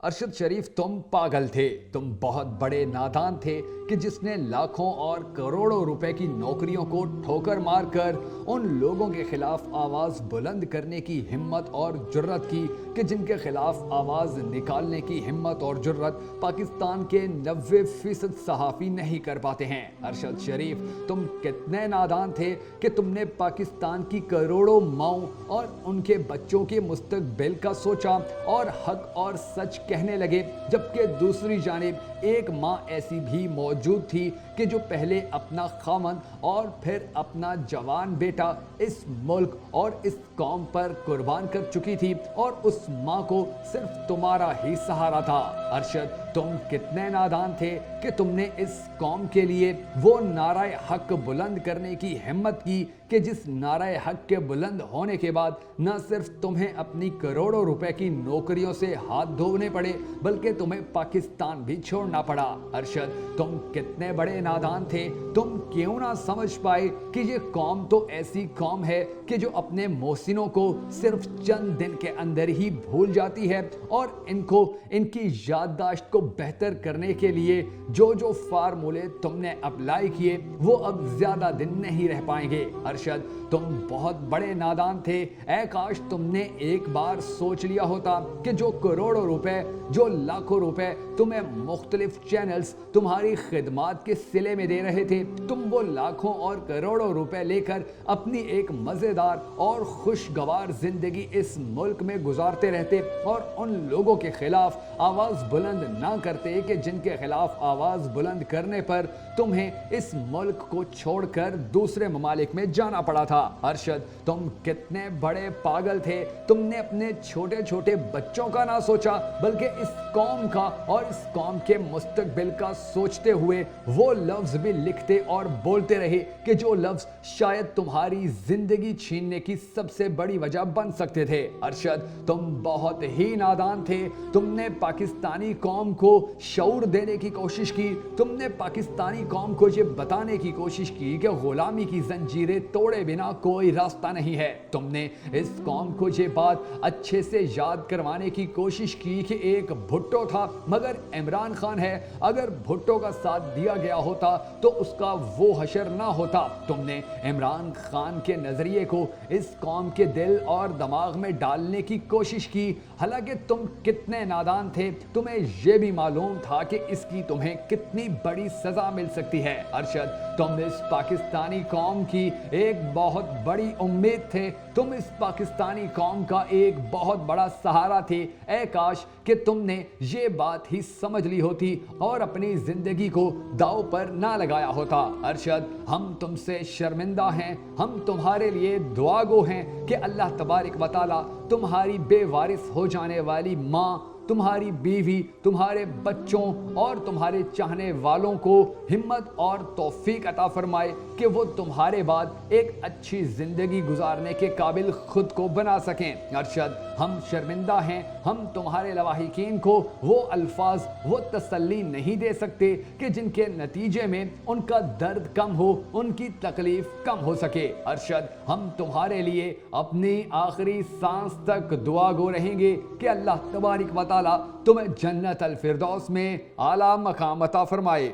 ارشد شریف تم پاگل تھے، تم بہت بڑے نادان تھے کہ جس نے لاکھوں اور کروڑوں روپے کی نوکریوں کو ٹھوکر مار کر ان لوگوں کے خلاف آواز بلند کرنے کی ہمت اور جرت کی کہ جن کے خلاف آواز نکالنے کی ہمت اور جرت پاکستان کے 90% صحافی نہیں کر پاتے ہیں۔ ارشد شریف تم کتنے نادان تھے کہ تم نے پاکستان کی کروڑوں ماؤں اور ان کے بچوں کے مستقبل کا سوچا اور حق اور سچ کہنے لگے، جبکہ دوسری جانب ایک ماں ایسی بھی موجود تھی کہ جو پہلے اپنا خامند اور پھر اپنا جوان بیٹا اس ملک اور اس قوم پر قربان کر چکی تھی، اور اس ماں کو صرف تمہارا ہی سہارا تھا۔ ارشد تم کتنے نادان تھے کہ تم نے اس قوم کے لیے وہ نعرہ حق بلند کرنے کی ہمت کی کہ جس نعرہ حق کے بلند ہونے کے بعد نہ صرف تمہیں اپنی کروڑوں روپے کی نوکریوں سے ہاتھ دھونے پڑے بلکہ تمہیں پاکستان بھی چھوڑنا پڑا۔ ارشد تم کتنے بڑے نادان تھے، تم کیوں نہ سمجھ پائے کہ یہ قوم تو ایسی قوم ہے کہ جو اپنے محسنوں کو صرف چند دن کے اندر ہی بھول جاتی ہے، اور ان کی یادداشت کو بہتر کرنے کے لیے جو فارمولے تم نے اپلائی کیے وہ اب زیادہ دن نہیں رہ پائیں گے۔ ارشد تم بہت بڑے نادان تھے، اے کاش تم نے ایک بار سوچ لیا ہوتا کہ جو کروڑوں روپے، جو لاکھوں روپے تمہیں مختلف چینلز تمہاری خدمات کے صلے میں دے رہے تھے، تم وہ لاکھوں اور کروڑوں روپے لے کر اپنی ایک مزیدار اور خوشگوار زندگی اس ملک میں گزارتے رہتے اور ان لوگوں کے خلاف آواز بلند نہ کرتے کہ جن کے خلاف آواز بلند کرنے پر تمہیں اس ملک کو چھوڑ کر دوسرے ممالک میں جانا پڑا تھا۔ ارشد تم کتنے بڑے پاگل تھے، تم نے اپنے چھوٹے چھوٹے بچوں کا نہ سوچا بلکہ اس قوم کا اور اس قوم کے مستقبل کا سوچتے ہوئے وہ لفظ بھی لکھتے اور بولتے رہے کہ جو لفظ شاید تمہاری زندگی چھیننے کی سب سے بڑی وجہ بن سکتے تھے۔ ارشد تم بہت ہی نادان تھے، تم نے پاکستانی قوم کو شعور دینے کی کوشش کی، تم نے پاکستانی قوم کو یہ بتانے کی کوشش کی کہ غلامی کی زنجیریں توڑے بنا کوئی راستہ نہیں ہے، تم نے اس قوم کو یہ بات اچھے سے یاد کروانے کی کوشش کی کہ ایک بھٹو تھا مگر عمران خان ہے، اگر بھٹو کا ساتھ دیا گیا ہوتا تو اس کا وہ حشر نہ ہوتا۔ تم نے عمران خان کے نظریے کو اس قوم کے دل اور دماغ میں ڈالنے کی کوشش کی، حالانکہ تم کتنے نادان تھے، تمہیں یہ بھی معلوم تھا کہ اس کی تمہیں کتنی بڑی سزا مل سکتی ہے۔ ارشد تم اس پاکستانی قوم کی ایک بہت بڑی امید تھے، تم اس پاکستانی قوم کا ایک بہت بڑا سہارا تھے، اے کاش کہ تم نے یہ بات ہی سمجھ لی ہوتی اور اپنی زندگی کو داؤ پر نہ لگایا ہوتا۔ ارشد ہم تم سے شرمندہ ہیں، ہم تمہارے لیے دعا گو ہیں کہ اللہ تبارک و تعالی تمہاری بے وارث ہو جانے والی ماں، تمہاری بیوی، تمہارے بچوں اور تمہارے چاہنے والوں کو ہمت اور توفیق عطا فرمائے کہ وہ تمہارے بعد ایک اچھی زندگی گزارنے کے قابل خود کو بنا سکیں۔ ارشد ہم شرمندہ ہیں، ہم تمہارے لواحقین کو وہ الفاظ، وہ تسلی نہیں دے سکتے کہ جن کے نتیجے میں ان کا درد کم ہو، ان کی تکلیف کم ہو سکے۔ ارشد ہم تمہارے لیے اپنی آخری سانس تک دعا گو رہیں گے کہ اللہ تبارک و تعالی تمہیں جنت الفردوس میں اعلیٰ مقام عطا فرمائے۔